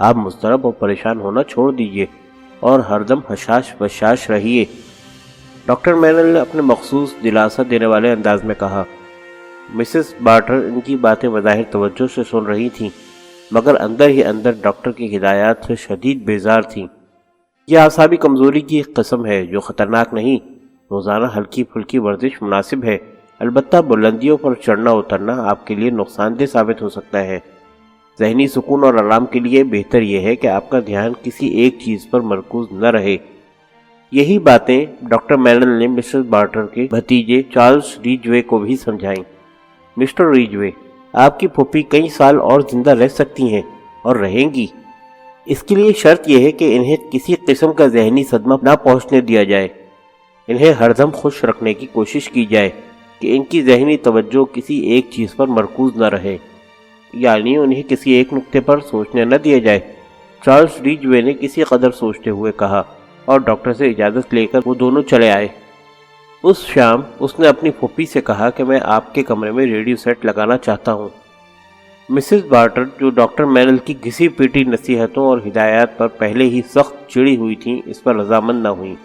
آپ مضطرب اور پریشان ہونا چھوڑ دیجیے اور ہر دم حشاش بشاش رہیے، ڈاکٹر مینل نے اپنے مخصوص دلاسا دینے والے انداز میں کہا۔ مسز بارٹر ان کی باتیں بظاہر توجہ سے سن رہی تھیں، مگر اندر ہی اندر ڈاکٹر کی ہدایات سے شدید بیزار تھیں۔ یہ اعصابی کمزوری کی ایک قسم ہے جو خطرناک نہیں، روزانہ ہلکی پھلکی ورزش مناسب ہے، البتہ بلندیوں پر چڑھنا اترنا آپ کے لیے نقصان دہ ثابت ہو سکتا ہے۔ ذہنی سکون اور آرام کے لیے بہتر یہ ہے کہ آپ کا دھیان کسی ایک چیز پر مرکوز نہ رہے۔ یہی باتیں ڈاکٹر مینل نے مسز بارٹر کے بھتیجے چارلس ریجوے کو بھی سمجھائیں۔ مسٹر ریجوے، آپ کی پھوپھی کئی سال اور زندہ رہ سکتی ہیں اور رہیں گی۔ اس کے لیے شرط یہ ہے کہ انہیں کسی قسم کا ذہنی صدمہ نہ پہنچنے دیا جائے۔ انہیں ہر دم خوش رکھنے کی کوشش کی جائے کہ ان کی ذہنی توجہ کسی ایک چیز پر مرکوز نہ رہے، یعنی انہیں کسی ایک نقطے پر سوچنے نہ دیا جائے، چارلس ریجوے نے کسی قدر سوچتے ہوئے کہا، اور ڈاکٹر سے اجازت لے کر وہ دونوں چلے آئے۔ اس شام اس نے اپنی پھوپھی سے کہا کہ میں آپ کے کمرے میں ریڈیو سیٹ لگانا چاہتا ہوں۔ مسز بارٹر، جو ڈاکٹر مینل کی گھسی پیٹی نصیحتوں اور ہدایات پر پہلے ہی سخت چڑی ہوئی تھیں، اس پر رضامند نہ ہوئیں۔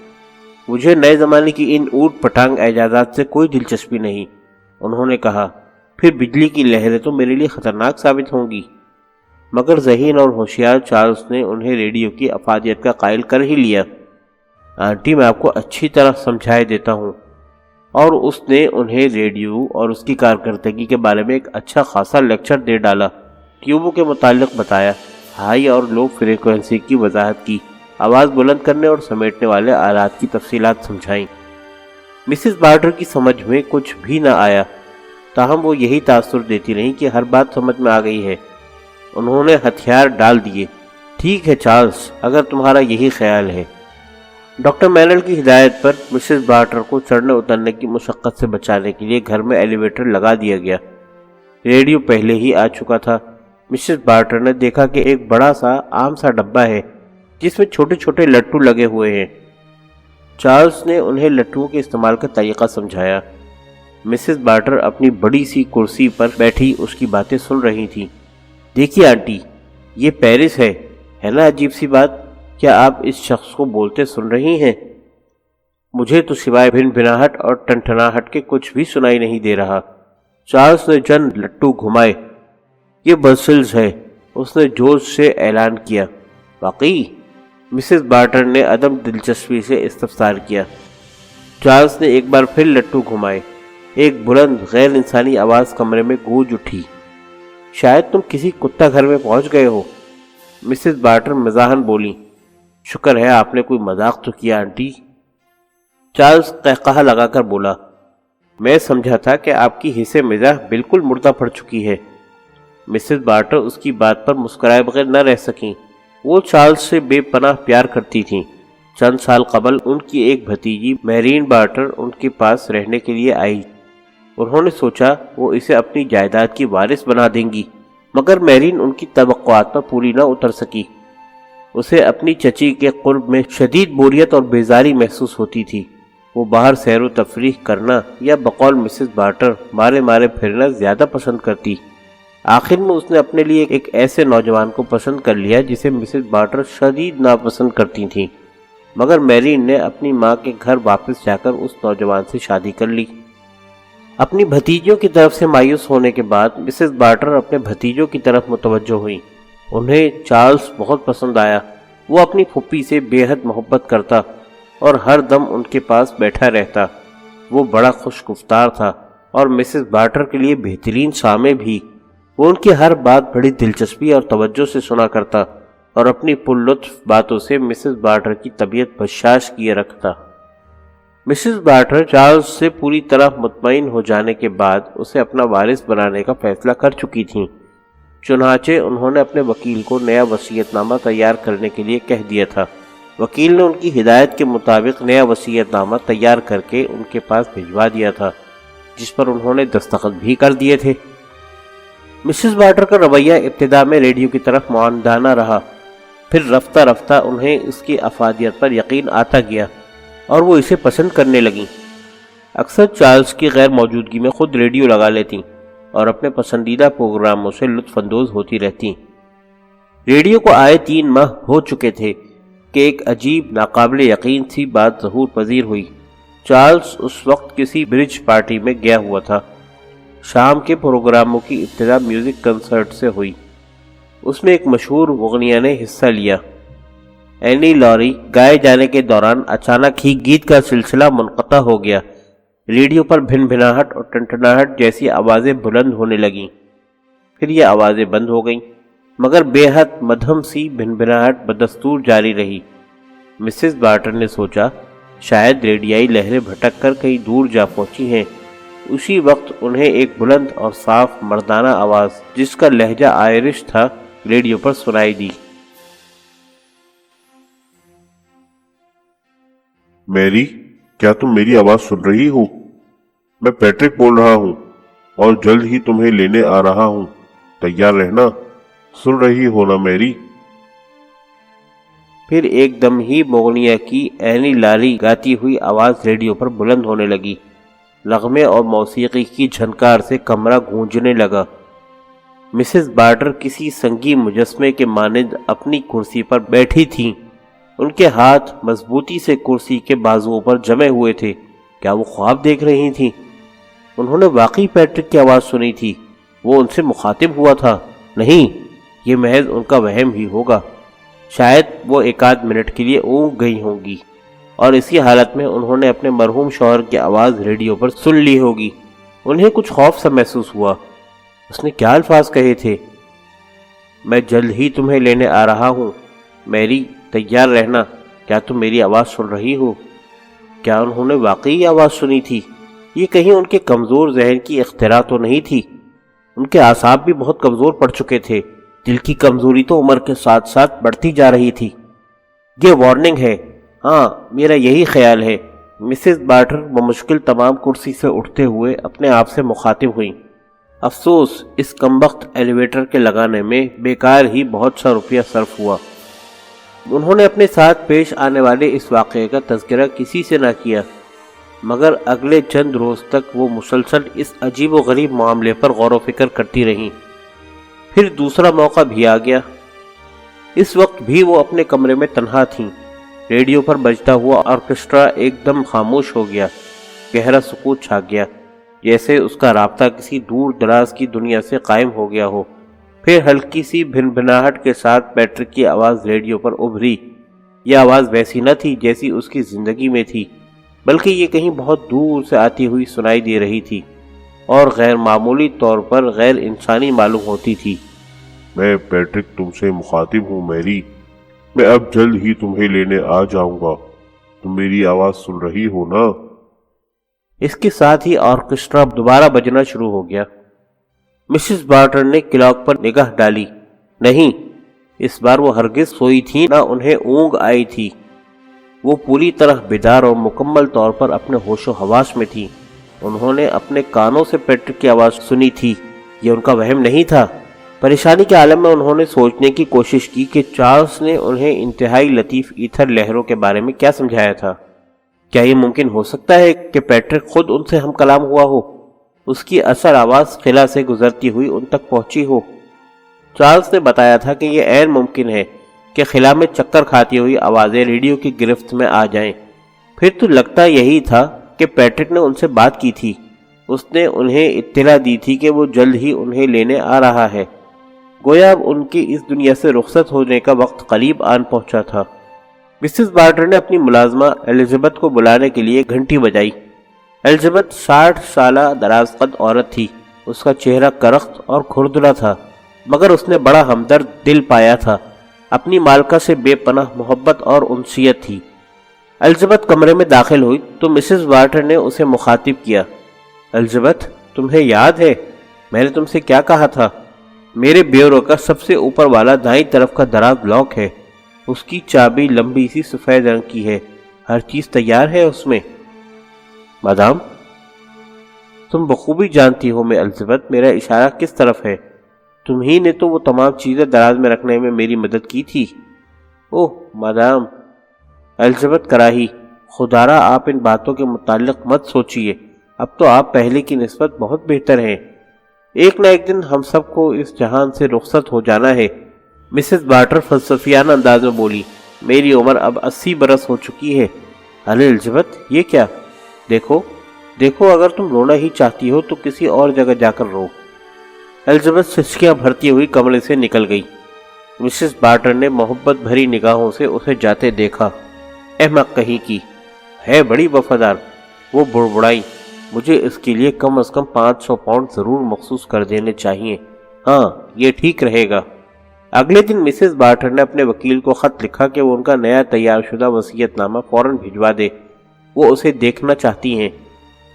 مجھے نئے زمانے کی ان اوٹ پٹانگ اعجازات سے کوئی دلچسپی نہیں، انہوں نے کہا، پھر بجلی کی لہریں تو میرے لیے خطرناک ثابت ہوں گی۔ مگر ذہین اور ہوشیار چارلس نے انہیں ریڈیو کی افادیت کا قائل کر ہی لیا۔ آنٹی، میں آپ کو اچھی طرح سمجھائے دیتا ہوں، اور اس نے انہیں ریڈیو اور اس کی کارکردگی کے بارے میں ایک اچھا خاصا لیکچر دے ڈالا، ٹیوبوں کے متعلق بتایا، ہائی اور لو فریکوینسی کی وضاحت کی، آواز بلند کرنے اور سمیٹنے والے آلات کی تفصیلات سمجھائیں۔ مسز بارٹر کی سمجھ میں کچھ بھی نہ آیا، تاہم وہ یہی تاثر دیتی رہیں کہ ہر بات سمجھ میں آ گئی ہے۔ انہوں نے ہتھیار ڈال دیے۔ ٹھیک ہے چارلس، اگر تمہارا یہی خیال ہے۔ ڈاکٹر مینل کی ہدایت پر مسز بارٹر کو چڑھنے اترنے کی مشقت سے بچانے کے لیے گھر میں ایلیویٹر لگا دیا گیا۔ ریڈیو پہلے ہی آ چکا تھا۔ مسز بارٹر نے دیکھا کہ ایک بڑا سا عام سا ڈبہ ہے جس میں چھوٹے چھوٹے لٹو لگے ہوئے ہیں۔ چارلس نے انہیں لٹوؤں کے استعمال کا طریقہ سمجھایا۔ مسز بارٹر اپنی بڑی سی کرسی پر بیٹھی اس کی باتیں سن رہی تھی۔ دیکھیے آنٹی، یہ پیرس ہے نا عجیب سی بات؟ کیا آپ اس شخص کو بولتے سن رہی ہیں؟ مجھے تو سوائے بھن بھناہٹ اور ٹنٹناہٹ کے کچھ بھی سنائی نہیں دے رہا۔ چارلس نے چند لٹو گھمائے۔ یہ برسلز ہے، اس نے جوش سے اعلان کیا۔ واقعی؟ مسز بارٹر نے عدم دلچسپی سے استفسار کیا۔ چارلس نے ایک بار پھر لٹو گھمائے۔ ایک بلند غیر انسانی آواز کمرے میں گونج اٹھی۔ شاید تم کسی کتا گھر میں پہنچ گئے ہو، مسز بارٹر مزاحاً بولی۔ شکر ہے آپ نے کوئی مذاق تو کیا آنٹی۔ چارلس قہقہہ لگا کر بولا، میں سمجھا تھا کہ آپ کی حصے مزاح بالکل مردہ پڑ چکی ہے۔ مسز بارٹر اس کی بات پر مسکرائے بغیر نہ رہ سکیں۔ وہ چارلس سے بے پناہ پیار کرتی تھیں۔ چند سال قبل ان کی ایک بھتیجی میرین بارٹر ان کے پاس رہنے کے لیے آئی۔ انہوں نے سوچا وہ اسے اپنی جائیداد کی وارث بنا دیں گی، مگر میرین ان کی توقعات پر پوری نہ اتر سکی۔ اسے اپنی چچی کے قرب میں شدید بوریت اور بیزاری محسوس ہوتی تھی۔ وہ باہر سیر و تفریح کرنا یا بقول مسز بارٹر مارے مارے پھرنا زیادہ پسند کرتی۔ آخر میں اس نے اپنے لیے ایک ایسے نوجوان کو پسند کر لیا جسے مسز بارٹر شدید ناپسند کرتی تھیں، مگر میرین نے اپنی ماں کے گھر واپس جا کر اس نوجوان سے شادی کر لی۔ اپنی بھتیجوں کی طرف سے مایوس ہونے کے بعد مسز بارٹر اپنے بھتیجوں کی طرف متوجہ ہوئی۔ انہیں چارلس بہت پسند آیا۔ وہ اپنی پھوپھی سے بے حد محبت کرتا اور ہر دم ان کے پاس بیٹھا رہتا۔ وہ بڑا خوش گفتار تھا اور مسز بارٹر کے لیے بہترین سامع بھی۔ وہ ان کی ہر بات بڑی دلچسپی اور توجہ سے سنا کرتا اور اپنی پر لطف باتوں سے مسز بارٹر کی طبیعت بشاش کیے رکھتا۔ مسز بارٹر چارلس سے پوری طرح مطمئن ہو جانے کے بعد اسے اپنا وارث بنانے کا فیصلہ کر چکی تھیں۔ چنانچہ انہوں نے اپنے وکیل کو نیا وصیت نامہ تیار کرنے کے لیے کہہ دیا تھا۔ وکیل نے ان کی ہدایت کے مطابق نیا وصیت نامہ تیار کر کے ان کے پاس بھجوا دیا تھا، جس پر انہوں نے دستخط بھی کر دیے تھے۔ مسز بارٹر کا رویہ ابتدا میں ریڈیو کی طرف معاندانہ رہا، پھر رفتہ رفتہ انہیں اس کی افادیت پر یقین آتا گیا اور وہ اسے پسند کرنے لگیں۔ اکثر چارلس کی غیر موجودگی میں خود ریڈیو لگا لیتیں اور اپنے پسندیدہ پروگراموں سے لطف اندوز ہوتی رہتیں۔ ریڈیو کو آئے 3 ماہ ہو چکے تھے کہ ایک عجیب ناقابل یقین سی بات ظہور پذیر ہوئی۔ چارلز اس وقت کسی برج پارٹی میں گیا ہوا تھا۔ شام کے پروگراموں کی ابتدا میوزک کنسرٹ سے ہوئی۔ اس میں ایک مشہور مغنیہ نے حصہ لیا۔ اینی لاری گائے جانے کے دوران اچانک ہی گیت کا سلسلہ منقطع ہو گیا۔ ریڈیو پر بھن بھناہٹ اور ٹنٹناہٹ جیسی آوازیں بلند ہونے لگیں، پھر یہ آوازیں بند ہو گئیں، مگر بے حد مدھم سی بھن بھناہٹ بدستور جاری رہی۔ مسز بارٹر نے سوچا شاید ریڈیائی لہریں بھٹک کر کہیں دور جا پہنچی ہیں۔ اسی وقت انہیں ایک بلند اور صاف مردانہ آواز جس کا لہجہ آئرش تھا ریڈیو پر سنائی دی۔ میری، کیا تم میری آواز سن رہی ہو؟ میں پیٹرک بول رہا ہوں اور جلد ہی تمہیں لینے آ رہا ہوں، تیار رہنا۔ سن رہی ہو نا میری؟ پھر ایک دم ہی مغنیہ کی اینی لاری گاتی ہوئی آواز ریڈیو پر بلند ہونے لگی۔ نغمے اور موسیقی کی جھنکار سے کمرہ گونجنے لگا۔ مسز بارٹر کسی سنگی مجسمے کے مانند اپنی کرسی پر بیٹھی تھیں۔ ان کے ہاتھ مضبوطی سے کرسی کے بازوؤں پر جمے ہوئے تھے۔ کیا وہ خواب دیکھ رہی تھیں؟ انہوں نے واقعی پیٹرک کی آواز سنی تھی۔ وہ ان سے مخاطب ہوا تھا؟ نہیں، یہ محض ان کا وہم ہی ہوگا۔ شاید وہ 1 منٹ کے لیے اونگ گئی ہوں گی اور اسی حالت میں انہوں نے اپنے مرحوم شوہر کی آواز ریڈیو پر سن لی ہوگی۔ انہیں کچھ خوف سا محسوس ہوا۔ اس نے کیا الفاظ کہے تھے؟ میں جلد ہی تمہیں لینے آ رہا ہوں، میری، تیار رہنا۔ کیا تم میری آواز سن رہی ہو؟ کیا انہوں نے واقعی آواز سنی تھی؟ یہ کہیں ان کے کمزور ذہن کی اختراع تو نہیں تھی؟ ان کے اعصاب بھی بہت کمزور پڑ چکے تھے۔ دل کی کمزوری تو عمر کے ساتھ ساتھ بڑھتی جا رہی تھی۔ یہ وارننگ ہے۔ ہاں، میرا یہی خیال ہے۔ مسز بارٹر بمشکل تمام کرسی سے اٹھتے ہوئے اپنے آپ سے مخاطب ہوئیں۔ افسوس، اس کمبخت ایلیویٹر کے لگانے میں بیکار ہی بہت سا روپیہ صرف ہوا۔ انہوں نے اپنے ساتھ پیش آنے والے اس واقعے کا تذکرہ کسی سے نہ کیا، مگر اگلے چند روز تک وہ مسلسل اس عجیب و غریب معاملے پر غور و فکر کرتی رہیں۔ پھر دوسرا موقع بھی آ گیا۔ اس وقت بھی وہ اپنے کمرے میں تنہا تھیں۔ ریڈیو پر بجتا ہوا آرکسٹرا ایک دم خاموش ہو گیا۔ گہرا سکوت چھا گیا، جیسے اس کا رابطہ کسی دور دراز کی دنیا سے قائم ہو گیا ہو۔ پھر ہلکی سی بھن بھناہٹ کے ساتھ پیٹرک کی آواز ریڈیو پر ابھری۔ یہ آواز ویسی نہ تھی جیسی اس کی زندگی میں تھی، بلکہ یہ کہیں بہت دور سے آتی ہوئی سنائی دے رہی تھی اور غیر معمولی طور پر غیر انسانی معلوم ہوتی تھی۔ میں پیٹرک تم سے مخاطب ہوں میری، میں اب جلد ہی تمہیں لینے آ جاؤں گا، تم میری آواز سن رہی ہو نا؟ اس کے ساتھ ہی آرکسٹرا دوبارہ بجنا شروع ہو گیا۔ مسز بارٹر نے کلاک پر نگاہ ڈالی۔ نہیں، اس بار وہ ہرگز سوئی تھی نہ انہیں اونگ آئی تھی۔ وہ پوری طرح بیدار اور مکمل طور پر اپنے ہوش و حواس میں تھی۔ انہوں نے اپنے کانوں سے پیٹرک کی آواز سنی تھی۔ یہ ان کا وہم نہیں تھا۔ پریشانی کے عالم میں انہوں نے سوچنے کی کوشش کی کہ چارلز نے انہیں انتہائی لطیف ایتھر لہروں کے بارے میں کیا سمجھایا تھا۔ کیا یہ ممکن ہو سکتا ہے کہ پیٹرک خود ان سے ہم کلام ہوا ہو؟ اس کی اثر آواز خلا سے گزرتی ہوئی ان تک پہنچی ہو۔ چارلز نے بتایا تھا کہ یہ عین ممکن ہے کہ خلا میں چکر کھاتی ہوئی آوازیں ریڈیو کی گرفت میں آ جائیں۔ پھر تو لگتا یہی تھا کہ پیٹرک نے ان سے بات کی تھی۔ اس نے انہیں اطلاع دی تھی کہ وہ جلد ہی انہیں لینے آ رہا ہے۔ گویا اب ان کی اس دنیا سے رخصت ہونے کا وقت قریب آن پہنچا تھا۔ مسز بارٹر نے اپنی ملازمہ الزبتھ کو بلانے کے لیے گھنٹی بجائی۔ الزبتھ 60 سالہ دراز قد عورت تھی۔ اس کا چہرہ کرخت اور کھردرا تھا، مگر اس نے بڑا ہمدرد دل پایا تھا۔ اپنی مالکہ سے بے پناہ محبت اور انسیت تھی۔ الزبتھ کمرے میں داخل ہوئی تو مسز بارٹر نے اسے مخاطب کیا۔ الزبتھ، تمہیں یاد ہے میں نے تم سے کیا کہا تھا؟ میرے بیورو کا سب سے اوپر والا دائیں طرف کا دراز لاک ہے۔ اس کی چابی لمبی سی سفید رنگ کی ہے۔ ہر چیز تیار ہے اس میں۔ مادام، تم بخوبی جانتی ہو میں الزبتھ میرا اشارہ کس طرف ہے۔ تم ہی نے تو وہ تمام چیزیں دراز میں رکھنے میں میری مدد کی تھی۔ اوہ مادام، الزبتھ کراہی، خدارا آپ ان باتوں کے متعلق مت سوچئے۔ اب تو آپ پہلے کی نسبت بہت بہتر ہیں۔ ایک نہ ایک دن ہم سب کو اس جہان سے رخصت ہو جانا ہے۔ مسز بارٹر فلسفیانہ انداز میں بولی، میری عمر اب 80 برس ہو چکی ہے۔ ارے الزبتھ، یہ کیا؟ دیکھو اگر تم رونا ہی چاہتی ہو تو کسی اور جگہ جا کر رو۔ الزبتھ سسکیاں بھرتی ہوئی کمرے سے نکل گئی۔ مسز بارٹر نے محبت بھری نگاہوں سے اسے جاتے دیکھا۔ احمق کہیں کی، ہے بڑی وفادار۔ وہ بڑبڑائی، مجھے اس کے لیے کم از کم 500 پاؤنڈ ضرور مخصوص کر دینے چاہیے۔ ہاں، یہ ٹھیک رہے گا۔ اگلے دن مسز بارٹر نے اپنے وکیل کو خط لکھا کہ وہ ان کا نیا تیار شدہ وصیت نامہ فوراً بھجوا دے، وہ اسے دیکھنا چاہتی ہیں۔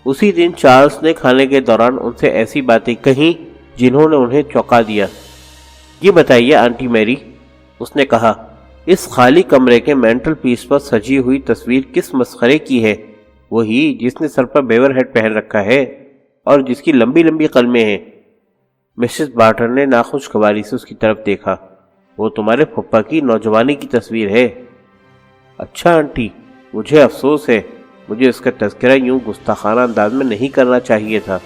اسی دن چارلز نے کھانے کے دوران ان سے ایسی باتیں کہیں جنہوں نے انہیں چونکا دیا۔ یہ بتائیے آنٹی میری، اس نے کہا، اس خالی کمرے کے مینٹل پیس پر سجی ہوئی تصویر کس مسخرے کی ہے؟ وہی جس نے سر پر بیور ہیڈ پہن رکھا ہے اور جس کی لمبی لمبی قلمیں ہیں۔ مسز بارٹر نے ناخوشگواری سے اس کی طرف دیکھا۔ وہ تمہارے پھپھا کی نوجوانی کی تصویر ہے۔ اچھا آنٹی، مجھے افسوس ہے، مجھے اس کا تذکرہ یوں گستاخانہ انداز میں نہیں کرنا چاہیے تھا۔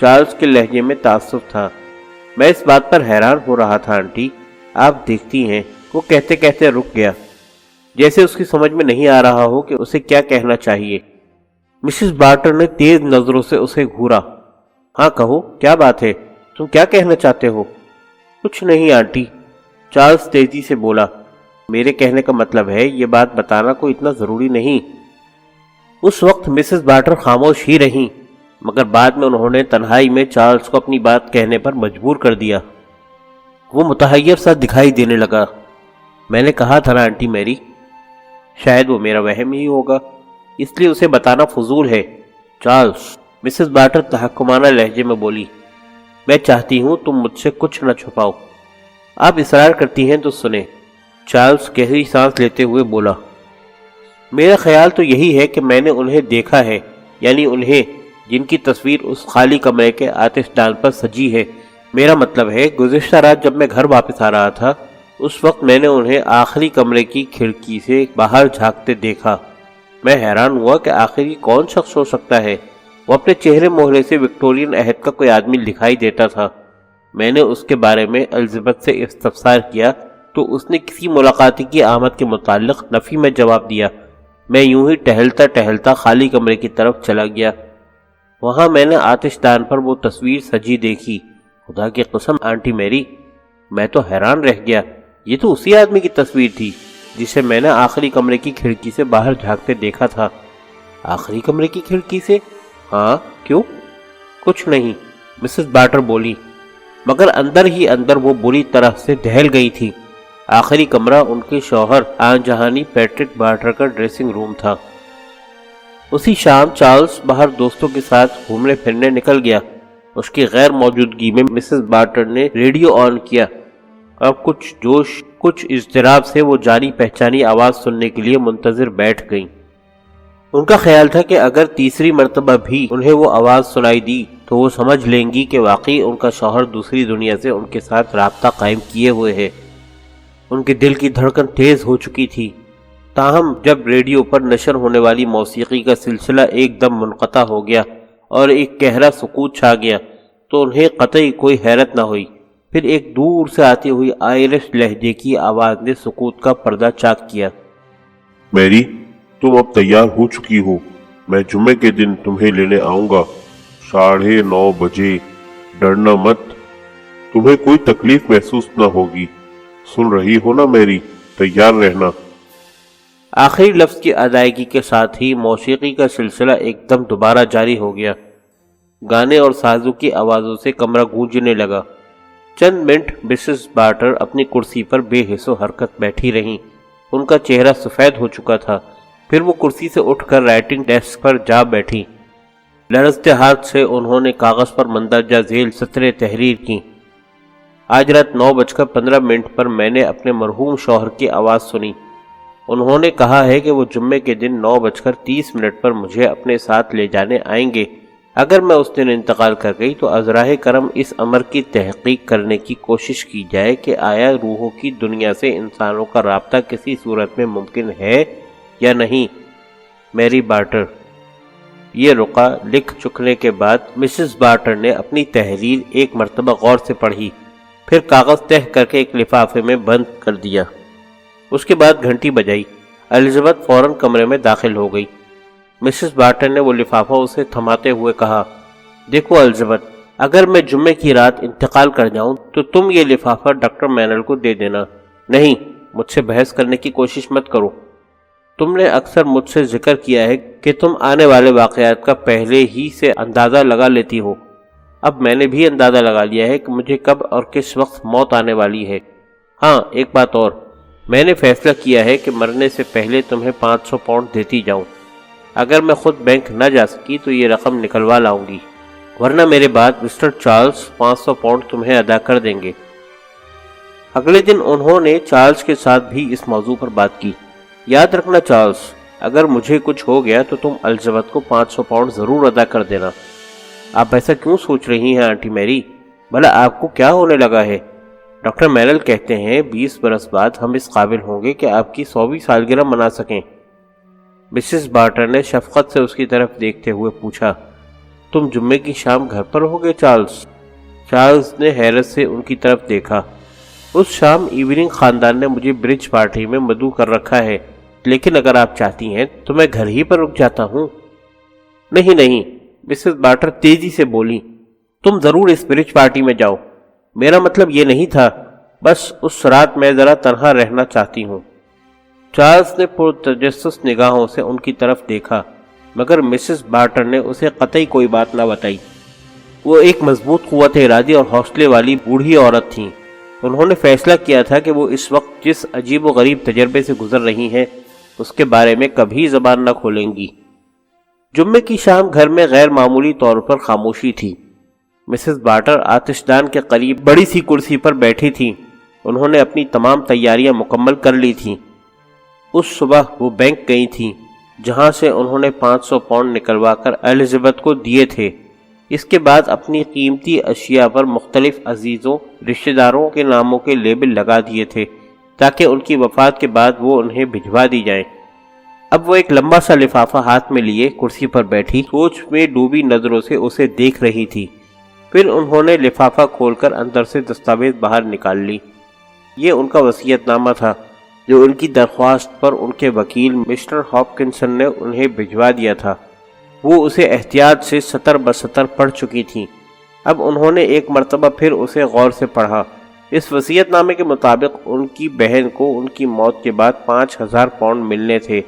چارلز کے لہجے میں تعصب تھا۔ میں اس بات پر حیران ہو رہا تھا آنٹی، آپ دیکھتی ہیں، وہ کہتے کہتے رک گیا، جیسے اس کی سمجھ میں نہیں آ رہا ہو کہ اسے کیا کہنا چاہیے۔ مسز بارٹر نے تیز نظروں سے اسے گھورا۔ ہاں کہو، کیا بات ہے؟ تم کیا کہنا چاہتے ہو؟ کچھ نہیں آنٹی، چارلز تیزی سے بولا، میرے کہنے کا مطلب ہے یہ بات بتانا کوئی اتنا ضروری نہیں۔ اس وقت مسز بارٹر خاموش ہی رہیں، مگر بعد میں انہوں نے تنہائی میں چارلز کو اپنی بات کہنے پر مجبور کر دیا۔ وہ متحیر سا دکھائی دینے لگا۔ میں نے کہا تھا نا آنٹی میری، شاید وہ میرا وہم ہی ہوگا، اس لیے اسے بتانا فضول ہے۔ چارلز، مسز بارٹر تحکمانہ لہجے میں بولی، میں چاہتی ہوں تم مجھ سے کچھ نہ چھپاؤ۔ آپ اصرار کرتی ہیں تو سنیں۔ چارلز گہری سانس لیتے ہوئے بولا، میرا خیال تو یہی ہے کہ میں نے انہیں دیکھا ہے، یعنی انہیں جن کی تصویر اس خالی کمرے کے آتش دان پر سجی ہے۔ میرا مطلب ہے گزشتہ رات جب میں گھر واپس آ رہا تھا، اس وقت میں نے انہیں آخری کمرے کی کھڑکی سے باہر جھانکتے دیکھا۔ میں حیران ہوا کہ آخر یہ کون شخص ہو سکتا ہے۔ وہ اپنے چہرے مہرے سے وکٹورین عہد کا کوئی آدمی دکھائی دیتا تھا۔ میں نے اس کے بارے میں الزبتھ سے استفسار کیا تو اس نے کسی ملاقاتی کی آمد کے متعلق نفی میں جواب دیا۔ میں یوں ہی ٹہلتا ٹہلتا خالی کمرے کی طرف چلا گیا۔ وہاں میں نے آتش دان پر وہ تصویر سجی دیکھی۔ خدا کی قسم آنٹی میری، میں تو حیران رہ گیا۔ یہ تو اسی آدمی کی تصویر تھی جسے میں نے آخری کمرے کی کھڑکی سے باہر جھانکتے دیکھا تھا۔ آخری کمرے کی کھڑکی سے؟ ہاں، کیوں؟ کچھ نہیں، مسز بارٹر بولی، مگر اندر ہی اندر وہ بری طرح سے دہل گئی تھی۔ آخری کمرہ ان کے شوہر آن جہانی پیٹرک بارٹر کا ڈریسنگ روم تھا۔ اسی شام چارلز باہر دوستوں کے ساتھ گھومنے پھرنے نکل گیا۔ اس کی غیر موجودگی میں مسز بارٹر نے ریڈیو آن کیا اور کچھ جوش کچھ اضطراب سے وہ جانی پہچانی آواز سننے کے لیے منتظر بیٹھ گئیں۔ ان کا خیال تھا کہ اگر تیسری مرتبہ بھی انہیں وہ آواز سنائی دی تو وہ سمجھ لیں گی کہ واقعی ان کا شوہر دوسری دنیا سے ان کے ساتھ رابطہ قائم کیے ہوئے ہے۔ ان کے دل کی دھڑکن تیز ہو چکی تھی۔ تاہم جب ریڈیو پر نشر ہونے والی موسیقی کا سلسلہ ایک دم منقطع ہو گیا اور ایک گہرا سکوت چھا گیا تو انہیں قطعی کوئی حیرت نہ ہوئی۔ پھر ایک دور سے آتی ہوئی آئرش لہجے کی آواز نے سکوت کا پردہ چاک کیا۔ میری، تم اب تیار ہو چکی ہو، میں جمعے کے دن تمہیں لینے آؤں گا 9:30 بجے۔ ڈرنا مت، تمہیں کوئی تکلیف محسوس نہ ہوگی۔ سن رہی ہو نا میری؟ تیار رہنا۔ آخری لفظ کی ادائیگی کے ساتھ ہی موسیقی کا سلسلہ ایک دم دوبارہ جاری ہو گیا۔ گانے اور سازوں کی آوازوں سے کمرہ گونجنے لگا۔ چند منٹ مسز بارٹر اپنی کرسی پر بے حس و حرکت بیٹھی رہیں۔ ان کا چہرہ سفید ہو چکا تھا۔ پھر وہ کرسی سے اٹھ کر رائٹنگ ڈیسک پر جا بیٹھی۔ لرزتے ہاتھ سے انہوں نے کاغذ پر مندرجہ ذیل سطریں تحریر کی۔ آج رات 9:15 پر میں نے اپنے مرحوم شوہر کی آواز سنی۔ انہوں نے کہا ہے کہ وہ جمعے کے دن 9:30 پر مجھے اپنے ساتھ لے جانے آئیں گے۔ اگر میں اس دن انتقال کر گئی تو ازراہ کرم اس امر کی تحقیق کرنے کی کوشش کی جائے کہ آیا روحوں کی دنیا سے انسانوں کا رابطہ کسی صورت میں ممکن ہے یا نہیں۔ میری بارٹر۔ یہ رقعہ لکھ چکنے کے بعد مسز بارٹر نے اپنی تحریر ایک مرتبہ غور سے پڑھی، پھر کاغذ تہ کر کے ایک لفافے میں بند کر دیا۔ اس کے بعد گھنٹی بجائی۔ الزبتھ فوراً کمرے میں داخل ہو گئی۔ مسز بارٹن نے وہ لفافہ اسے تھماتے ہوئے کہا، دیکھو الزبتھ، اگر میں جمعے کی رات انتقال کر جاؤں تو تم یہ لفافہ ڈاکٹر مینل کو دے دینا۔ نہیں، مجھ سے بحث کرنے کی کوشش مت کرو۔ تم نے اکثر مجھ سے ذکر کیا ہے کہ تم آنے والے واقعات کا پہلے ہی سے اندازہ لگا لیتی ہو۔ اب میں نے بھی اندازہ لگا لیا ہے کہ مجھے کب اور کس وقت موت آنے والی ہے۔ ہاں، ایک بات اور، میں نے فیصلہ کیا ہے کہ مرنے سے پہلے تمہیں 500 پاؤنڈ دیتی جاؤں۔ اگر میں خود بینک نہ جا سکی تو یہ رقم نکلوا لاؤں گی، ورنہ میرے بعد مسٹر چارلز 500 پاؤنڈ تمہیں ادا کر دیں گے۔ اگلے دن انہوں نے چارلز کے ساتھ بھی اس موضوع پر بات کی۔ یاد رکھنا چارلز، اگر مجھے کچھ ہو گیا تو تم الزبتھ کو 500 پاؤنڈ ضرور ادا کر دینا۔ آپ ایسا کیوں سوچ رہی ہیں آنٹی میری؟ بھلا آپ کو کیا ہونے لگا ہے؟ ڈاکٹر مینل کہتے ہیں 20 برس بعد ہم اس قابل ہوں گے کہ آپ کی 100ویں سالگرہ منا سکیں۔ مسز بارٹر نے شفقت سے اس کی طرف دیکھتے ہوئے پوچھا، تم جمعے کی شام گھر پر ہوگے چارلز؟ چارلز نے حیرت سے ان کی طرف دیکھا۔ اس شام ایوننگ خاندان نے مجھے برج پارٹی میں مدعو کر رکھا ہے، لیکن اگر آپ چاہتی ہیں تو میں گھر ہی پر رک جاتا ہوں۔ نہیں نہیں، مسز بارٹر تیزی سے بولی، تم ضرور اس برج پارٹی میں جاؤ۔ میرا مطلب یہ نہیں تھا، بس اس رات میں ذرا تنہا رہنا چاہتی ہوں۔ چارلز نے پرتجسس نگاہوں سے ان کی طرف دیکھا، مگر مسز بارٹر نے اسے قطعی کوئی بات نہ بتائی۔ وہ ایک مضبوط قوت ارادی اور حوصلے والی بوڑھی عورت تھیں۔ انہوں نے فیصلہ کیا تھا کہ وہ اس وقت جس عجیب و غریب تجربے سے گزر رہی ہیں اس کے بارے میں کبھی زبان نہ کھولیں گی۔ جمعے کی شام گھر میں غیر معمولی طور پر خاموشی تھی۔ مسز بارٹر آتش دان کے قریب بڑی سی کرسی پر بیٹھی تھی۔ انہوں نے اپنی تمام تیاریاں مکمل کر لی تھیں۔ اس صبح وہ بینک گئی تھیں، جہاں سے انہوں نے 500 پاؤنڈ نکلوا کر الزبتھ کو دیے تھے۔ اس کے بعد اپنی قیمتی اشیاء پر مختلف عزیزوں رشتہ داروں کے ناموں کے لیبل لگا دیے تھے تاکہ ان کی وفات کے بعد وہ انہیں بھجوا دی جائیں۔ اب وہ ایک لمبا سا لفافہ ہاتھ میں لیے کرسی پر بیٹھی سوچ میں ڈوبی نظروں سے اسے دیکھ رہی تھی۔ پھر انہوں نے لفافہ کھول کر اندر سے دستاویز باہر نکال لی۔ یہ ان کا وصیت نامہ تھا جو ان کی درخواست پر ان کے وکیل مسٹر ہاپکنسن نے انہیں بھجوا دیا تھا۔ وہ اسے احتیاط سے سطر بسطر پڑھ چکی تھیں۔ اب انہوں نے ایک مرتبہ پھر اسے غور سے پڑھا۔ اس وصیت نامے کے مطابق ان کی بہن کو ان کی موت کے بعد 5000 پاؤنڈ ملنے تھے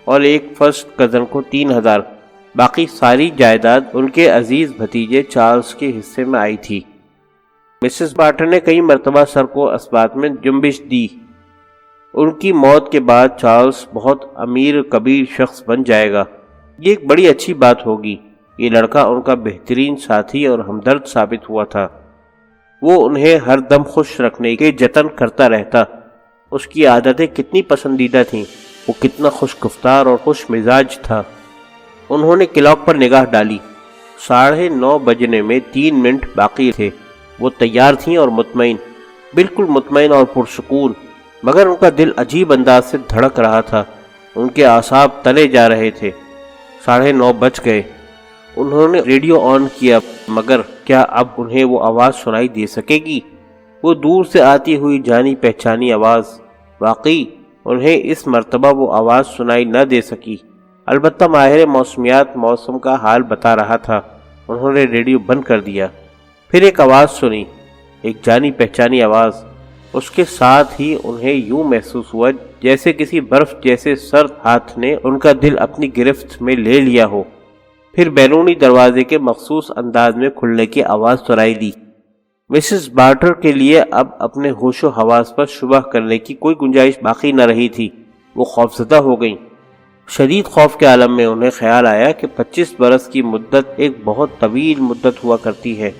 اور ایک فرسٹ کزن کو 3000۔ باقی ساری جائیداد ان کے عزیز بھتیجے چارلز کے حصے میں آئی تھی۔ مسز بارٹر نے کئی مرتبہ سر کو اسبات میں جنبش دی۔ ان کی موت کے بعد چارلز بہت امیر کبیر شخص بن جائے گا۔ یہ ایک بڑی اچھی بات ہوگی۔ یہ لڑکا ان کا بہترین ساتھی اور ہمدرد ثابت ہوا تھا۔ وہ انہیں ہر دم خوش رکھنے کے جتن کرتا رہتا۔ اس کی عادتیں کتنی پسندیدہ تھیں، وہ کتنا خوش گفتار اور خوش مزاج تھا۔ انہوں نے کلاک پر نگاہ ڈالی۔ 9:30 بجنے میں 3 منٹ باقی تھے۔ وہ تیار تھیں اور مطمئن، بالکل مطمئن اور پرسکون، مگر ان کا دل عجیب انداز سے دھڑک رہا تھا۔ ان کے اعصاب تلے جا رہے تھے۔ 9:30 بج گئے۔ انہوں نے ریڈیو آن کیا، مگر کیا اب انہیں وہ آواز سنائی دے سکے گی؟ وہ دور سے آتی ہوئی جانی پہچانی آواز۔ واقعی انہیں اس مرتبہ وہ آواز سنائی نہ دے سکی۔ البتہ ماہر موسمیات موسم کا حال بتا رہا تھا۔ انہوں نے ریڈیو بند کر دیا۔ پھر ایک آواز سنی، ایک جانی پہچانی آواز۔ اس کے ساتھ ہی انہیں یوں محسوس ہوا جیسے کسی برف جیسے سرد ہاتھ نے ان کا دل اپنی گرفت میں لے لیا ہو۔ پھر بیرونی دروازے کے مخصوص انداز میں کھلنے کی آواز سنائی دی۔ مسز بارٹر کے لیے اب اپنے ہوش و حواس پر شبہ کرنے کی کوئی گنجائش باقی نہ رہی تھی۔ وہ خوفزدہ ہو گئیں۔ شدید خوف کے عالم میں انہیں خیال آیا کہ 25 برس کی مدت ایک بہت طویل مدت ہوا کرتی ہے۔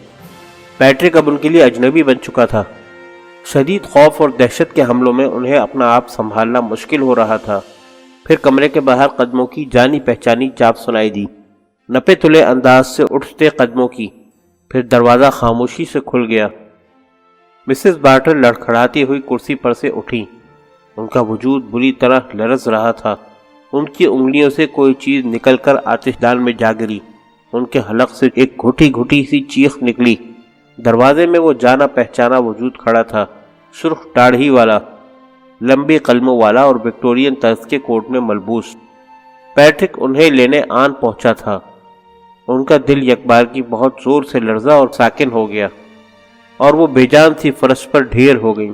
پیٹرک اب ان کے لیے اجنبی بن چکا تھا۔ شدید خوف اور دہشت کے حملوں میں انہیں اپنا آپ سنبھالنا مشکل ہو رہا تھا۔ پھر کمرے کے باہر قدموں کی جانی پہچانی چاپ سنائی دی، نپے تلے انداز سے اٹھتے قدموں کی۔ پھر دروازہ خاموشی سے کھل گیا۔ مسز بارٹر لڑکھڑاتی ہوئی کرسی پر سے اٹھی۔ ان کا وجود بری طرح لرز رہا تھا۔ ان کی انگلیوں سے کوئی چیز نکل کر آتش دان میں جا گری۔ ان کے حلق سے ایک گھٹی گھٹی سی چیخ نکلی۔ دروازے میں وہ جانا پہچانا وجود کھڑا تھا، سرخ داڑھی والا، لمبی قلموں والا اور وکٹورین طرز کے کوٹ میں ملبوس۔ پیٹرک انہیں لینے آن پہنچا تھا۔ ان کا دل یک بار کی بہت زور سے لرزا اور ساکن ہو گیا، اور وہ بے جان سی فرش پر ڈھیر ہو گئیں۔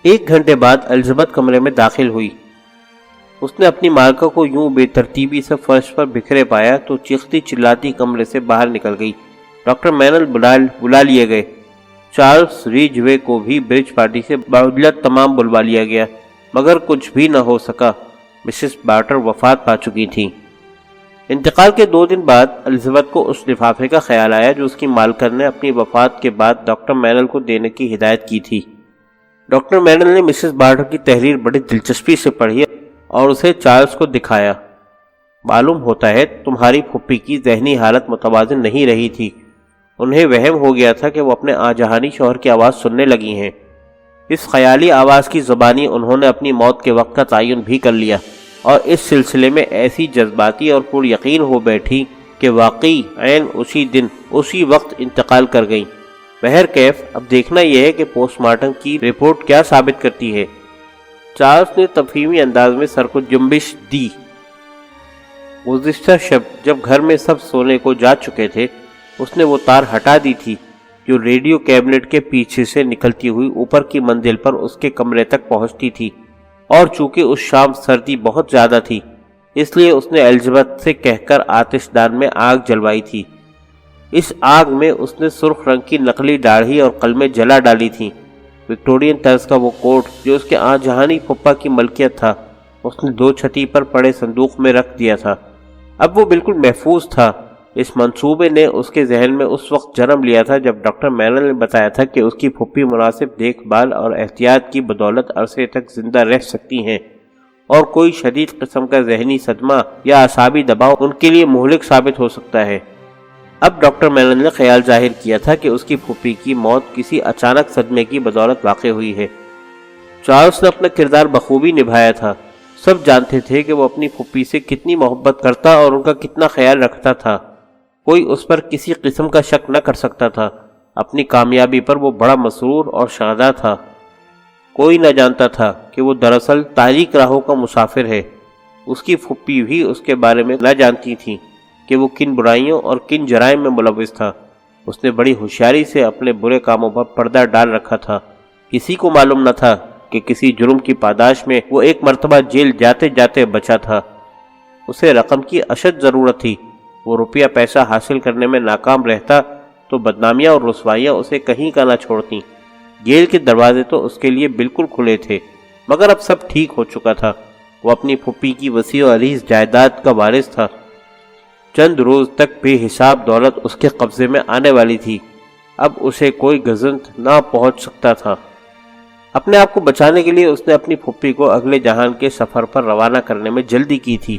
1 گھنٹے بعد الزبتھ کمرے میں داخل ہوئی۔ اس نے اپنی مالکہ کو یوں بے ترتیبی سے فرش پر بکھرے پایا تو چیختی چلاتی کمرے سے باہر نکل گئی۔ ڈاکٹر مینل بلا لیے گئے۔ چارلس ریجوے کو بھی برج پارٹی سے بعجلت تمام بلوا لیا گیا، مگر کچھ بھی نہ ہو سکا۔ مسز بارٹر وفات پا چکی تھیں۔ انتقال کے 2 دن بعد الزبتھ کو اس لفافے کا خیال آیا جو اس کی مالکن نے اپنی وفات کے بعد ڈاکٹر مینل کو دینے کی ہدایت کی تھی۔ ڈاکٹر مینل نے مسز بارٹر کی تحریر بڑی دلچسپی سے پڑھی اور اسے چارلس کو دکھایا۔ معلوم ہوتا ہے تمہاری پھپھی کی ذہنی حالت متوازن نہیں رہی تھی۔ انہیں وہم ہو گیا تھا کہ وہ اپنے آجہانی شوہر کی آواز سننے لگی ہیں۔ اس خیالی آواز کی زبانی انہوں نے اپنی موت کے وقت کا تعین بھی کر لیا، اور اس سلسلے میں ایسی جذباتی اور پر یقین ہو بیٹھی کہ واقعی عین اسی دن اسی وقت انتقال کر گئیں۔ بہرکیف اب دیکھنا یہ ہے کہ پوسٹ مارٹم کی رپورٹ کیا ثابت کرتی ہے۔ چارلس نے تفہیمی انداز میں سر کو جنبش دی۔ گزشتہ شب جب گھر میں سب سونے کو جا چکے تھے، اس نے وہ تار ہٹا دی تھی جو ریڈیو کیبنٹ کے پیچھے سے نکلتی ہوئی اوپر کی منزل پر اس کے کمرے تک پہنچتی تھی، اور چونکہ اس شام سردی بہت زیادہ تھی اس لیے اس نے الزبتھ سے کہہ کر آتش دان میں آگ جلوائی تھی۔ اس آگ میں اس نے سرخ رنگ کی نقلی داڑھی اور قلمیں جلا ڈالی تھیں۔ وکٹورین طرز کا وہ کوٹ جو اس کے آنجہانی پھپھا کی ملکیت تھا، اس نے 2 چھتی پر پڑے صندوق میں رکھ دیا تھا۔ اب وہ بالکل محفوظ تھا۔ اس منصوبے نے اس کے ذہن میں اس وقت جنم لیا تھا جب ڈاکٹر مینل نے بتایا تھا کہ اس کی پھپھی مناسب دیکھ بھال اور احتیاط کی بدولت عرصے تک زندہ رہ سکتی ہیں، اور کوئی شدید قسم کا ذہنی صدمہ یا اعصابی دباؤ ان کے لیے مہلک ثابت ہو سکتا ہے۔ اب ڈاکٹر مینل نے خیال ظاہر کیا تھا کہ اس کی پھپھی کی موت کسی اچانک صدمے کی بدولت واقع ہوئی ہے۔ چارلس نے اپنا کردار بخوبی نبھایا تھا۔ سب جانتے تھے کہ وہ اپنی پھپھی سے کتنی محبت کرتا اور ان کا کتنا خیال رکھتا تھا۔ کوئی اس پر کسی قسم کا شک نہ کر سکتا تھا۔ اپنی کامیابی پر وہ بڑا مسرور اور شاداں تھا۔ کوئی نہ جانتا تھا کہ وہ دراصل تاریک راہوں کا مسافر ہے۔ اس کی پھپھی بھی اس کے بارے میں نہ جانتی تھی کہ وہ کن برائیوں اور کن جرائم میں ملوث تھا۔ اس نے بڑی ہوشیاری سے اپنے برے کاموں پر پردہ ڈال رکھا تھا۔ کسی کو معلوم نہ تھا کہ کسی جرم کی پاداش میں وہ ایک مرتبہ جیل جاتے جاتے بچا تھا۔ اسے رقم کی اشد ضرورت تھی۔ وہ روپیہ پیسہ حاصل کرنے میں ناکام رہتا تو بدنامیاں اور رسوائیاں اسے کہیں کا نہ چھوڑتیں۔ جیل کے دروازے تو اس کے لیے بالکل کھلے تھے، مگر اب سب ٹھیک ہو چکا تھا۔ وہ اپنی پھپھی کی وسیع و عریض جائیداد کا وارث تھا۔ چند روز تک بے حساب دولت اس کے قبضے میں آنے والی تھی۔ اب اسے کوئی گزنت نہ پہنچ سکتا تھا۔ اپنے آپ کو بچانے کے لیے اس نے اپنی پھپھی کو اگلے جہان کے سفر پر روانہ کرنے میں جلدی کی تھی،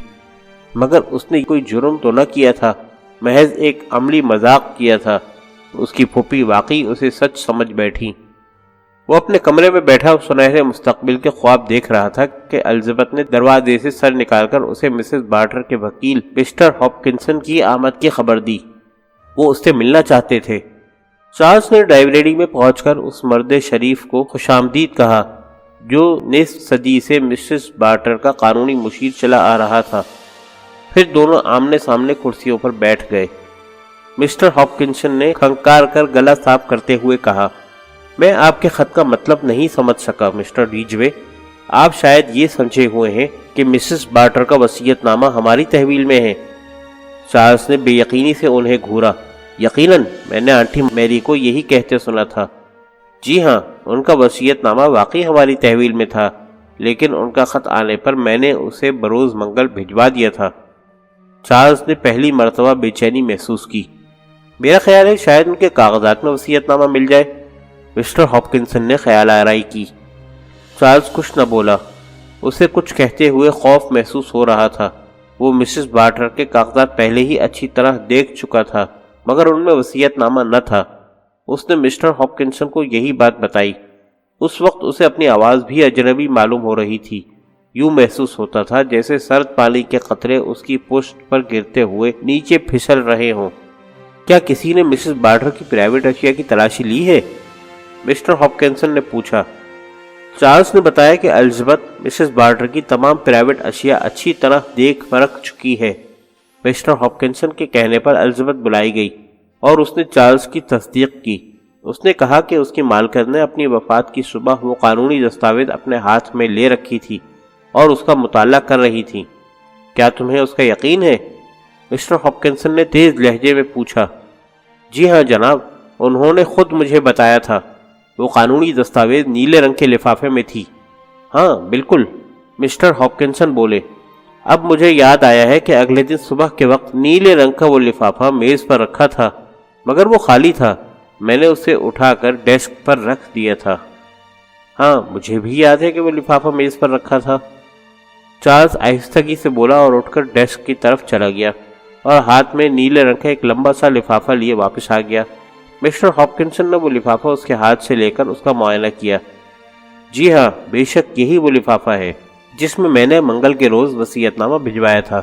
مگر اس نے کوئی جرم تو نہ کیا تھا، محض ایک عملی مذاق کیا تھا۔ اس کی پھپھی واقعی اسے سچ سمجھ بیٹھی۔ وہ اپنے کمرے میں بیٹھا سنہرے مستقبل کے خواب دیکھ رہا تھا کہ الزبتھ نے دروازے سے سر نکال کر اسے مسز بارٹر کے وکیل مسٹر ہاپکنسن کی آمد کی خبر دی۔ وہ اس سے ملنا چاہتے تھے۔ چارلس نے لائبریری میں پہنچ کر اس مرد شریف کو خوش آمدید کہا جو نصف صدی سے مسز بارٹر کا قانونی مشیر چلا آ رہا تھا۔ پھر دونوں آمنے سامنے کرسیوں پر بیٹھ گئے۔ مسٹر ہاپکنسن نے کھنکار کر گلا صاف کرتے ہوئے کہا، میں آپ کے خط کا مطلب نہیں سمجھ سکا مسٹر ریجوے۔ آپ شاید یہ سمجھے ہوئے ہیں کہ مسز بارٹر کا وصیت نامہ ہماری تحویل میں ہے۔ چارلس نے بے یقینی سے انہیں گھورا۔ یقیناً میں نے آنٹی میری کو یہی کہتے سنا تھا۔ جی ہاں، ان کا وصیت نامہ واقعی ہماری تحویل میں تھا، لیکن ان کا خط آنے پر میں نے اسے بروز منگل بھجوا دیا تھا۔ چارلس نے پہلی مرتبہ بے چینی محسوس کی۔ میرا خیال ہے شاید ان کے کاغذات میں وصیت نامہ مل جائے، مسٹر ہاپکنسن نے خیال آرائی کی۔ چارلس کچھ نہ بولا۔ اسے کچھ کہتے ہوئے خوف محسوس ہو رہا تھا۔ وہ مسز بارٹر کے کاغذات پہلے ہی اچھی طرح دیکھ چکا تھا، مگر ان میں وصیت نامہ نہ تھا۔ اس نے مسٹر ہاپکنسن کو یہی بات بتائی۔ اس وقت اسے اپنی آواز بھی اجنبی معلوم ہو رہی تھی۔ یوں محسوس ہوتا تھا جیسے سرد پانی کے قطرے اس کی پشت پر گرتے ہوئے نیچے پھسل رہے ہوں۔ کیا کسی نے مسز بارٹر کی پرائیویٹ اشیاء کی تلاشی لی ہے؟ مسٹر ہاپکنسن نے پوچھا۔ چارلز نے بتایا کہ الزبتھ مسز بارٹر کی تمام پرائیویٹ اشیاء اچھی طرح دیکھ پرکھ چکی ہے۔ مسٹر ہاپکنسن کے کہنے پر الزبتھ بلائی گئی اور اس نے چارلز کی تصدیق کی۔ اس نے کہا کہ اس کی مالکن نے اپنی وفات کی صبح وہ قانونی دستاویز اپنے ہاتھ میں لے رکھی تھی اور اس کا مطالعہ کر رہی تھی۔ کیا تمہیں اس کا یقین ہے؟ مسٹر ہاپکنسن نے تیز لہجے میں پوچھا۔ جی ہاں جناب، انہوں نے خود مجھے بتایا تھا۔ وہ قانونی دستاویز نیلے رنگ کے لفافے میں تھی۔ ہاں بالکل، مسٹر ہاپکنسن بولے۔ اب مجھے یاد آیا ہے کہ اگلے دن صبح کے وقت نیلے رنگ کا وہ لفافہ میز پر رکھا تھا، مگر وہ خالی تھا۔ میں نے اسے اٹھا کر ڈیسک پر رکھ دیا تھا۔ ہاں مجھے بھی یاد ہے کہ وہ لفافہ میز پر رکھا تھا۔ چارلز آہستگی سے بولا اور اٹھ کر ڈیسک کی طرف چلا گیا اور ہاتھ میں نیلے رنگ کا ایک لمبا سا لفافہ لیے واپس آ گیا۔ مسٹر ہاپکنسن نے وہ لفافہ اس کے ہاتھ سے لے کر اس کا معائنہ کیا۔ جی ہاں، بے شک یہی وہ لفافہ ہے جس میں میں نے منگل کے روز وصیت نامہ بھجوایا تھا۔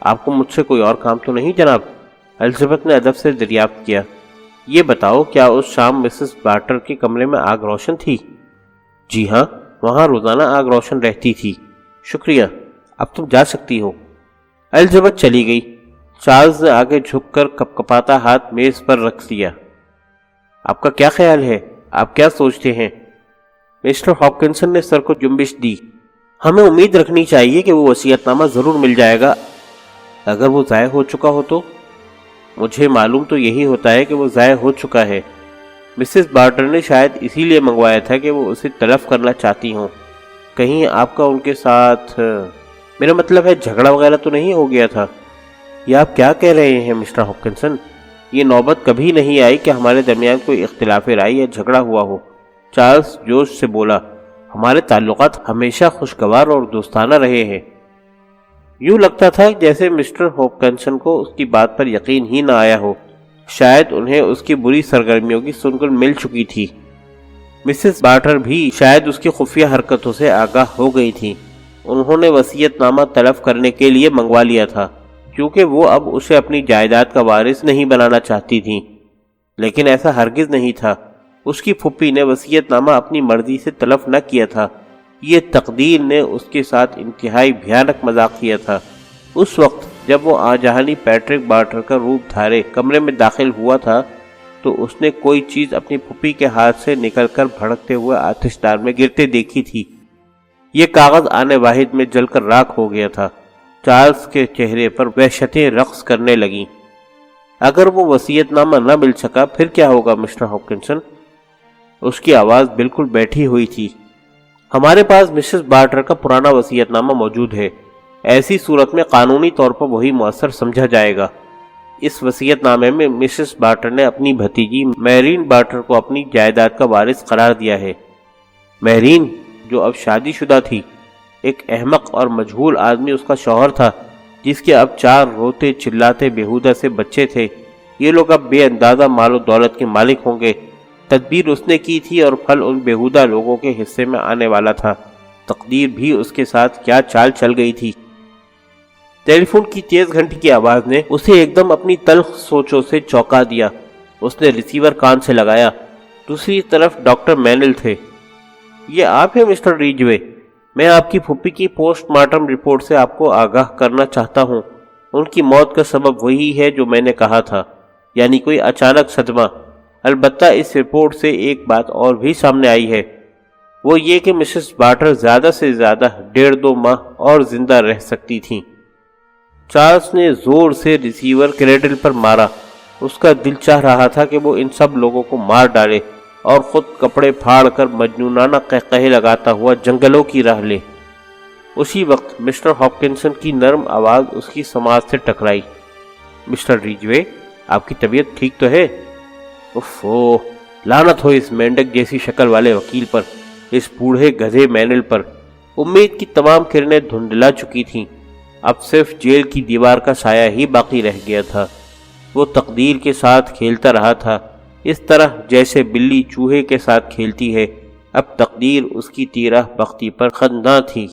آپ کو مجھ سے کوئی اور کام تو نہیں جناب؟ الزبتھ نے ادب سے دریافت کیا۔ یہ بتاؤ، کیا اس شام مسز بارٹر کے کمرے میں آگ روشن تھی؟ جی ہاں، وہاں روزانہ آگ روشن رہتی تھی۔ شکریہ، اب تم جا سکتی ہو۔ الزبتھ چلی گئی۔ چارلز نے آگے جھک کر کپکپاتا ہاتھ میز پر رکھ دیا۔ آپ کا کیا خیال ہے؟ آپ کیا سوچتے ہیں؟ مسٹر ہاپکنسن نے سر کو جنبش دی۔ ہمیں امید رکھنی چاہیے کہ وہ وصیت نامہ ضرور مل جائے گا۔ اگر وہ ضائع ہو چکا ہو تو؟ مجھے معلوم تو یہی ہوتا ہے کہ وہ ضائع ہو چکا ہے۔ مسز بارٹر نے شاید اسی لیے منگوایا تھا کہ وہ اسے تلف کرنا چاہتی ہوں۔ کہیں آپ کا ان کے ساتھ، میرا مطلب ہے جھگڑا وغیرہ تو نہیں ہو گیا تھا؟ یہ آپ کیا کہہ رہے ہیں مسٹر ہاپکنسن؟ یہ نوبت کبھی نہیں آئی کہ ہمارے درمیان کوئی اختلاف رائے یا جھگڑا ہوا ہو۔ چارلز جوش سے بولا۔ ہمارے تعلقات ہمیشہ خوشگوار اور دوستانہ رہے ہیں۔ یوں لگتا تھا جیسے مسٹر ہاپکنسن کو اس کی بات پر یقین ہی نہ آیا ہو۔ شاید انہیں اس کی بری سرگرمیوں کی سنگل مل چکی تھی۔ مسز بارٹر بھی شاید اس کی خفیہ حرکتوں سے آگاہ ہو گئی تھی۔ انہوں نے وصیت نامہ تلف کرنے کے لیے منگوا لیا تھا کیونکہ وہ اب اسے اپنی جائیداد کا وارث نہیں بنانا چاہتی تھیں، لیکن ایسا ہرگز نہیں تھا۔ اس کی پھپھی نے وصیت نامہ اپنی مرضی سے تلف نہ کیا تھا۔ یہ تقدیر نے اس کے ساتھ انتہائی بھیانک مذاق کیا تھا۔ اس وقت جب وہ آجہانی پیٹرک بارٹر کا روپ دھارے کمرے میں داخل ہوا تھا تو اس نے کوئی چیز اپنی پھپھی کے ہاتھ سے نکل کر بھڑکتے ہوئے آتش دان میں گرتے دیکھی تھی۔ یہ کاغذ آنے واحد میں جل کر راکھ ہو گیا تھا۔ چارلز کے چہرے پر وحشتیں رقص کرنے لگیں۔ اگر وہ وصیت نامہ نہ مل سکا پھر کیا ہوگا مسٹر ہاپکنسن؟ اس کی آواز بالکل بیٹھی ہوئی تھی۔ ہمارے پاس مسز بارٹر کا پرانا وصیت نامہ موجود ہے۔ ایسی صورت میں قانونی طور پر وہی مؤثر سمجھا جائے گا۔ اس وصیت نامے میں مسز بارٹر نے اپنی بھتیجی میرین بارٹر کو اپنی جائیداد کا وارث قرار دیا ہے۔ میرین، جو اب شادی شدہ تھی، ایک احمق اور مجہول آدمی اس کا شوہر تھا جس کے اب 4 روتے چلاتے بیہودہ سے بچے تھے۔ یہ لوگ اب بے اندازہ مال و دولت کے مالک ہوں گے۔ تدبیر اس نے کی تھی اور پھل ان بیہودہ لوگوں کے حصے میں آنے والا تھا۔ تقدیر بھی اس کے ساتھ کیا چال چل گئی تھی۔ ٹیلی فون کی تیز گھنٹی کی آواز نے اسے ایک دم اپنی تلخ سوچوں سے چونکا دیا۔ اس نے ریسیور کان سے لگایا۔ دوسری طرف ڈاکٹر مینل تھے۔ یہ آپ ہیں مسٹر ریجوے؟ میں آپ کی پھپھی کی پوسٹ مارٹم رپورٹ سے آپ کو آگاہ کرنا چاہتا ہوں۔ ان کی موت کا سبب وہی ہے جو میں نے کہا تھا، یعنی کوئی اچانک صدمہ۔ البتہ اس رپورٹ سے ایک بات اور بھی سامنے آئی ہے، وہ یہ کہ مسز بارٹر زیادہ سے زیادہ 1.5-2 ماہ اور زندہ رہ سکتی تھیں۔ چارلز نے زور سے ریسیور کریڈل پر مارا۔ اس کا دل چاہ رہا تھا کہ وہ ان سب لوگوں کو مار ڈالے اور خود کپڑے پھاڑ کر مجنونانہ قہقہے لگاتا ہوا جنگلوں کی راہ لے۔ اسی وقت مسٹر ہاپکنسن کی نرم آواز اس کی سماعت سے ٹکرائی۔ مسٹر ریجوے، آپ کی طبیعت ٹھیک تو ہے؟ اوفو، لعنت ہو اس مینڈک جیسی شکل والے وکیل پر، اس بوڑھے گدھے مینل پر۔ امید کی تمام کرنیں دھندلا چکی تھیں۔ اب صرف جیل کی دیوار کا سایہ ہی باقی رہ گیا تھا۔ وہ تقدیر کے ساتھ کھیلتا رہا تھا، اس طرح جیسے بلی چوہے کے ساتھ کھیلتی ہے۔ اب تقدیر اس کی تیرہ بختی پر خنداں تھی۔